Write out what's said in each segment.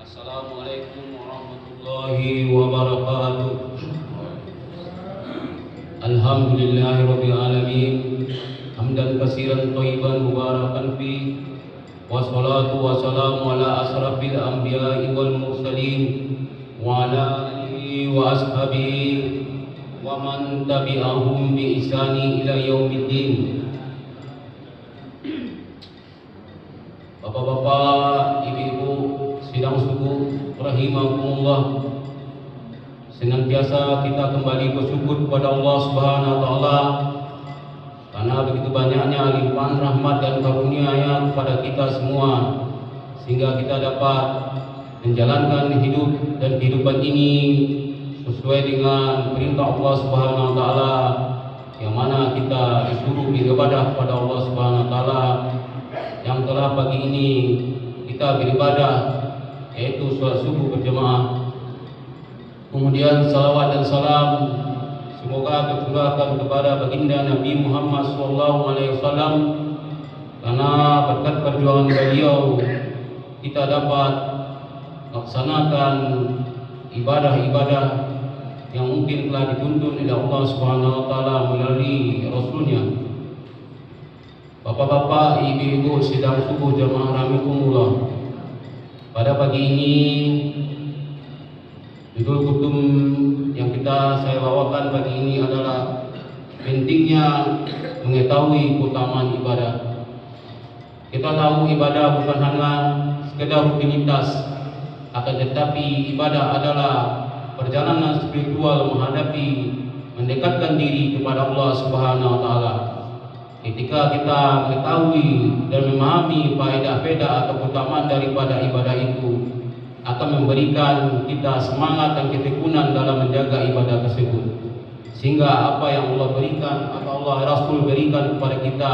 Assalamualaikum warahmatullahi wabarakatuh. Alhamdulillahirabbil alamin. Hamdan katsiran thayyiban mubarakan fi. Wassalatu wassalamu ala asrafil anbiya'i wal mursalin wa ala alihi wa ashabihi wa man tabi'ahum bi ihsani ila yaumiddin. Bapak-bapak, ibu-ibu, sidang subuh rahimakumullah. Senantiasa kita kembali bersyukur kepada Allah Subhanahu wa taala karena begitu banyaknya limpahan rahmat dan karunia-Nya kepada kita semua, sehingga kita dapat menjalankan hidup dan kehidupan ini sesuai dengan perintah Allah Subhanahu wa taala, yang mana kita disuruh beribadah kepada Allah Subhanahu wa taala, yang telah pagi ini kita beribadah, yaitu sholat subuh berjamaah. Kemudian salawat dan salam semoga tercurahkan kepada baginda Nabi Muhammad SAW, karena berkat perjuangan beliau kita dapat melaksanakan ibadah-ibadah yang mungkin telah dituntun oleh Allah Subhanahu wa taala melalui Rasulnya. Bapak-bapak, ibu-ibu, sidang subuh jamaah rahimakumullah. Pada pagi ini judul kutum yang saya bawakan pagi ini adalah pentingnya mengetahui keutamaan ibadah. Kita tahu ibadah bukan hanya sekedar rutinitas, akan tetapi ibadah adalah perjalanan spiritual mendekatkan diri kepada Allah Subhanahu wa taala. Ketika kita mengetahui dan memahami faedah-faedah atau keutamaan daripada ibadah itu, akan memberikan kita semangat dan ketekunan dalam menjaga ibadah tersebut, sehingga apa yang Allah berikan atau Allah Rasul berikan kepada kita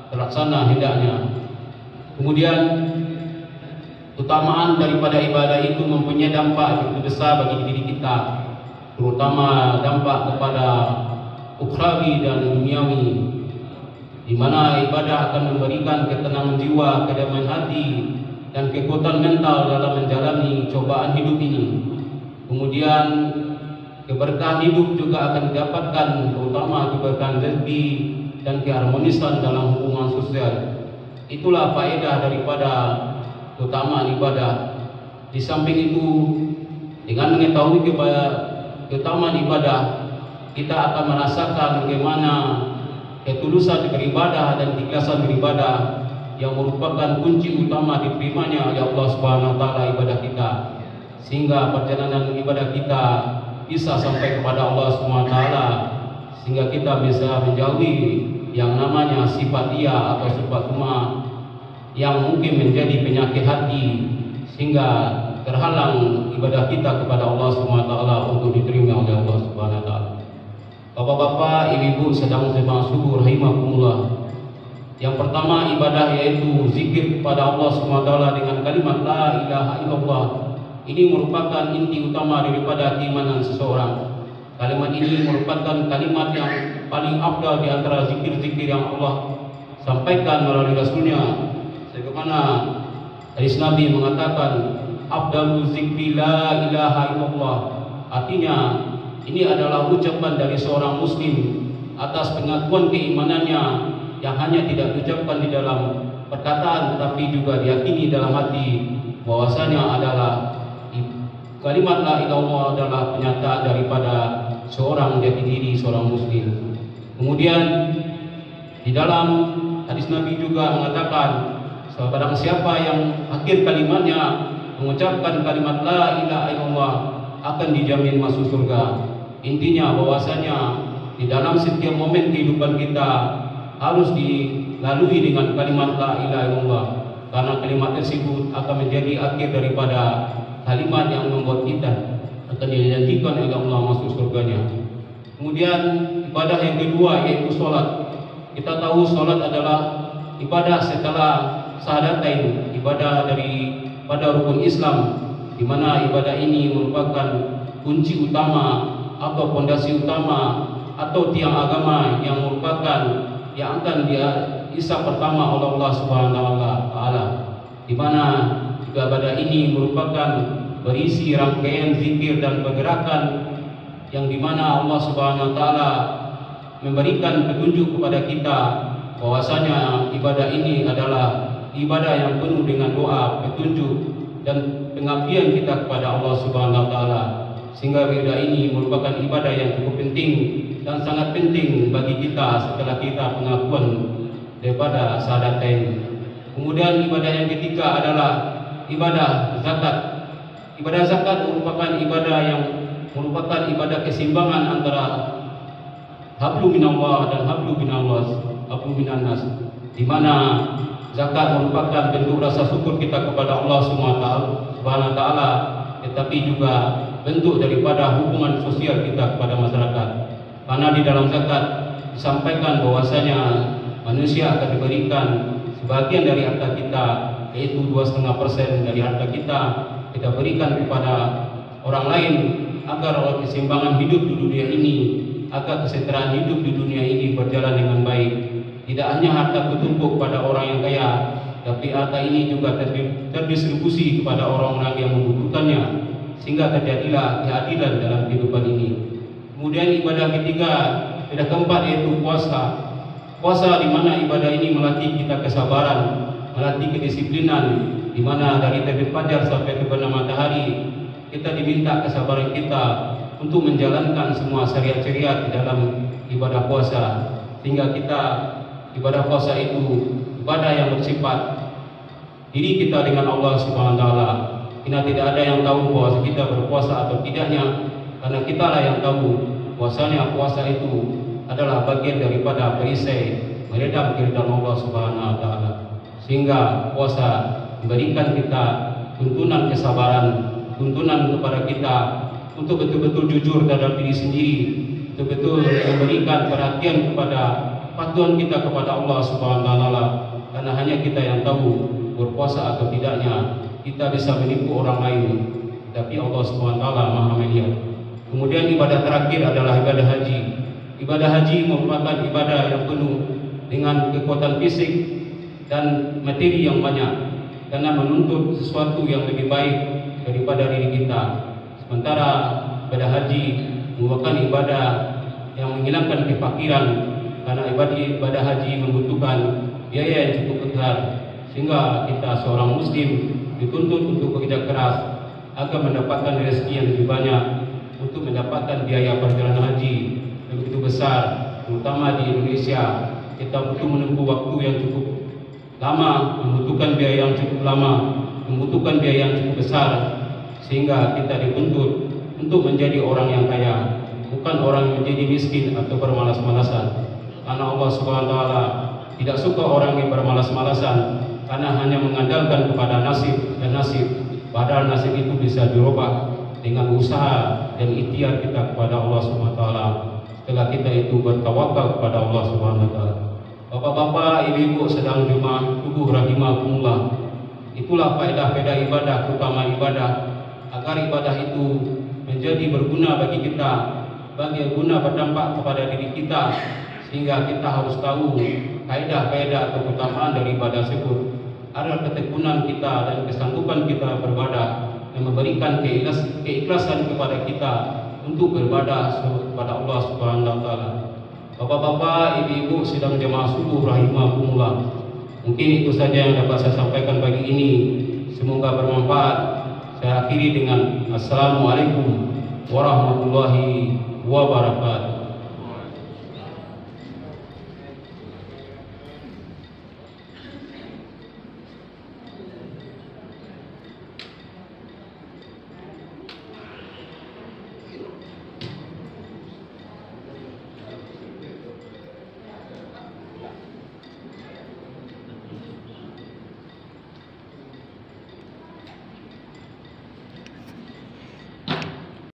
terlaksana hendaknya. Kemudian keutamaan daripada ibadah itu mempunyai dampak begitu besar bagi diri kita, terutama dampak kepada ukhrawi dan duniawi, di mana ibadah akan memberikan ketenangan jiwa, kedamaian hati, dan kekuatan mental dalam menjalani cobaan hidup ini. Kemudian keberkahan hidup juga akan didapatkan, terutama keberkahan rezeki dan keharmonisan dalam hubungan sosial. Itulah faedah daripada keutamaan ibadah. Di samping itu, dengan mengetahui keutamaan ibadah, kita akan merasakan bagaimana ketulusan beribadah dan keikhlasan beribadah yang merupakan kunci utama diterimanya oleh Allah Subhanahu wa taala ibadah kita, sehingga perjalanan ibadah kita bisa sampai kepada Allah Subhanahu wa taala, sehingga kita bisa menjauhi yang namanya sifat riya atau sifat sum'ah yang mungkin menjadi penyakit hati, sehingga terhalang ibadah kita kepada Allah Subhanahu wa taala untuk diterima oleh Allah Subhanahu wa taala. Bapak-bapak, ibu-ibu, sedang jemaah subuh rahimakumullah. Yang pertama ibadah yaitu zikir kepada Allah SWT dengan kalimat la ilaha illallah. Ini merupakan inti utama daripada keimanan seseorang. Kalimat ini merupakan kalimat yang paling afdal di antara zikir-zikir yang Allah sampaikan melalui Rasulnya. Sebagaimana hadis Nabi mengatakan afdalu zikri la ilaha illallah. Artinya ini adalah ucapan dari seorang muslim atas pengakuan keimanannya yang hanya tidak diucapkan di dalam perkataan, tapi juga diyakini dalam hati bahwasanya adalah kalimat la ilallah adalah penyataan daripada seorang jati diri seorang muslim. Kemudian di dalam hadis Nabi juga mengatakan, barang siapa yang akhir kalimatnya mengucapkan kalimat la ilaha illallah akan dijamin masuk surga. Intinya bahwasanya di dalam setiap momen kehidupan kita harus dilalui dengan kalimat la ilaha illallah, karena kalimat tersebut akan menjadi akhir daripada kalimat yang membuat kita akan dijanjikan oleh Allah masuk surganya. Kemudian ibadah yang kedua yaitu sholat. Kita tahu sholat adalah ibadah setelah syahadatain, ibadah daripada rukun Islam, di mana ibadah ini merupakan kunci utama atau fondasi utama atau tiang agama yang merupakan yang akan dihisab pertama oleh Allah Subhanahu wa taala, di mana ibadah ini merupakan berisi rangkaian zikir dan pergerakan yang dimana Allah Subhanahu wa taala memberikan petunjuk kepada kita bahwasanya ibadah ini adalah ibadah yang penuh dengan doa, petunjuk dan pengabdian kita kepada Allah Subhanahu wa taala, sehingga ibadah ini merupakan ibadah yang cukup penting dan sangat penting bagi kita setelah kita pengakuan daripada syahadatain. Kemudian ibadah yang ketiga adalah ibadah zakat. Ibadah zakat merupakan ibadah yang merupakan ibadah keseimbangan antara hablu minallah dan hablu minannas, di mana zakat merupakan bentuk rasa syukur kita kepada Allah Subhanahu wa taala, tetapi juga bentuk daripada hubungan sosial kita kepada masyarakat. Karena di dalam zakat disampaikan bahwasanya manusia akan diberikan sebagian dari harta kita, yaitu 2,5% dari harta kita berikan kepada orang lain agar keseimbangan hidup di dunia ini, agar kesejahteraan hidup di dunia ini berjalan dengan baik. Tidak hanya harta bertumpuk pada orang yang kaya, tapi harta ini juga terdistribusi kepada orang-orang yang membutuhkannya, sehingga terjadilah keadilan dalam kehidupan ini. Kemudian ibadah ketiga, ibadah keempat yaitu puasa. Puasa di mana ibadah ini melatih kita kesabaran, melatih kedisiplinan, di mana dari terbit fajar sampai terbenam matahari kita diminta kesabaran kita untuk menjalankan semua syariat-syariat di dalam ibadah puasa, sehingga kita ibadah puasa itu ibadah yang bersifat diri kita dengan Allah Subhanahu wa taala. Kita tidak ada yang tahu bahwa kita berpuasa atau tidaknya, karena kitalah yang tahu bahwasanya puasa itu adalah bagian daripada perisai meredam keridhaan Allah Subhanahu wa taala, sehingga puasa memberikan kita tuntunan kesabaran, tuntunan kepada kita untuk betul-betul jujur terhadap diri sendiri, betul-betul memberikan perhatian kepada patuhan kita kepada Allah Subhanahu wa taala, karena hanya kita yang tahu berpuasa atau tidaknya. Kita bisa menipu orang lain, tapi Allah Subhanahu wa taala Maha melihat. Kemudian ibadah terakhir adalah ibadah haji. Ibadah haji merupakan ibadah yang penuh dengan kekuatan fisik dan materi yang banyak, karena menuntut sesuatu yang lebih baik daripada diri kita. Sementara ibadah haji merupakan ibadah yang menghilangkan kefakiran, karena ibadah haji membutuhkan biaya yang cukup besar, sehingga kita seorang muslim dituntut untuk bekerja keras agar mendapatkan rezeki yang lebih banyak, untuk mendapatkan biaya perjalanan haji yang begitu besar. Terutama di Indonesia, kita butuh menempuh waktu yang cukup lama, membutuhkan biaya yang cukup lama, membutuhkan biaya yang cukup besar, sehingga kita dituntut untuk menjadi orang yang kaya, bukan orang yang menjadi miskin atau bermalas-malasan. Karena Allah Subhanahu wa taala tidak suka orang yang bermalas-malasan, karena hanya mengandalkan kepada nasib dan nasib, padahal nasib itu bisa dirubah dengan usaha dan ikhtiar kita kepada Allah Subhanahu wa taala, setelah kita itu bertawakal kepada Allah Subhanahu wa taala. Bapak-bapak, ibu-ibu sedang jemaah tubuh rahimakumullah, itulah faedah-faedah ibadah, utama ibadah, agar ibadah itu menjadi berguna bagi kita, bagi guna berdampak kepada diri kita, sehingga kita harus tahu faedah-faedah atau keutamaan dari ibadah tersebut, agar ketekunan kita dan kesanggupan kita beribadah yang memberikan keikhlasan kepada kita untuk beribadah kepada Allah Subhanahu wa taala. Bapak-bapak, ibu-ibu sedang jemaah subuh rahimakumullah, mungkin itu saja yang dapat saya sampaikan pagi ini. Semoga bermanfaat. Saya akhiri dengan Assalamualaikum warahmatullahi wabarakatuh.